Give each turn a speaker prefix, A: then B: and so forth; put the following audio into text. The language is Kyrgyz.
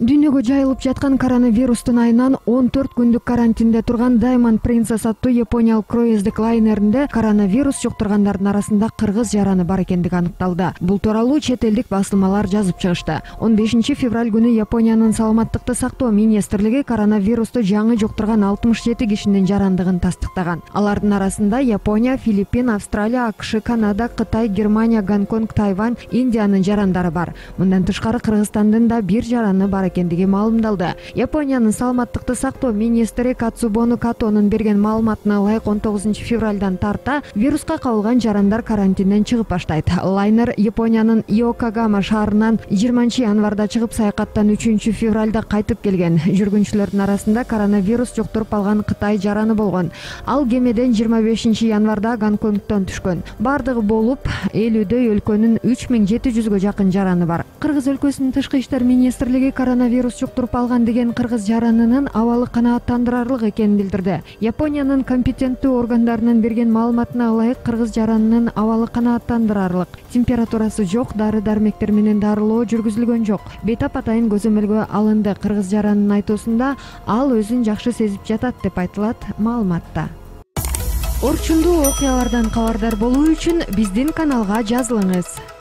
A: Дүйнөгө жайылып жаткан коронавирустун айынан 14 күндүк карантинде турган Diamond Princess аттуу япониялык круиздик лайнеринде коронавирус жуктургандардын арасында кыргыз жараны бар экендиги аныкталды. Бул тууралуу чет элдик басылмалар жазып чыгышты. 15 февраль күнү Япониянын саламаттыкты сактоо министрлиги коронавирусту жаңы жуктурган 67 кишинин жарандыгын тастыктаган. Алардын арасында Япония, Филиппин, Австралия, АКШ, Канада, Кытай, Германия, Гонконг, Тайвань, Индиянын жарандары бар. Мындан тышкары Кыргызстандын да бир жараны бар экендиги маалымдалды. Япониянын саламаттыкты сактоо министри Кацубону Катонун берген маалыматына ылайык 19 февралдан тарта вируска кабылган жарандар карантинден чыгып баштайт. Лайнер Япониянын Йокогама шаарынан 20 январда чыгып саякаттан 3 февралда кайтып келген. Жүргүнчүлөрдүн арасында коронавирус жуктуруп алган Кытай жараны болгон. Ал кемеден 25 январда Гонконгдон түшкөн. Бардыгы болуп 50дөй өлкөнүн 3700гө жакын жараны бар. Кыргыз өлкөсүнүн тышкы иштер министрлиги коронавирус жуктуруп алган деген кыргыз жаранынын абалы канааттандырарлык экенин билдирди. Япониянын компетенттүү органдарынын берген маалыматына ылайык кыргыз жаранынын абалы канааттандырарлык. Температурасы жок, дары-дармектер менен дарылоо жүргүзүлгөн жок. Бейтап атайын көзөмөлгө алынды. Кыргыз жаранынын айтуусунда ал өзүн жакшы сезип жатат деп айтылат маалыматта. Орчундуу окуялардан кабардар болуу үчүн биздин каналга жазылыңыз.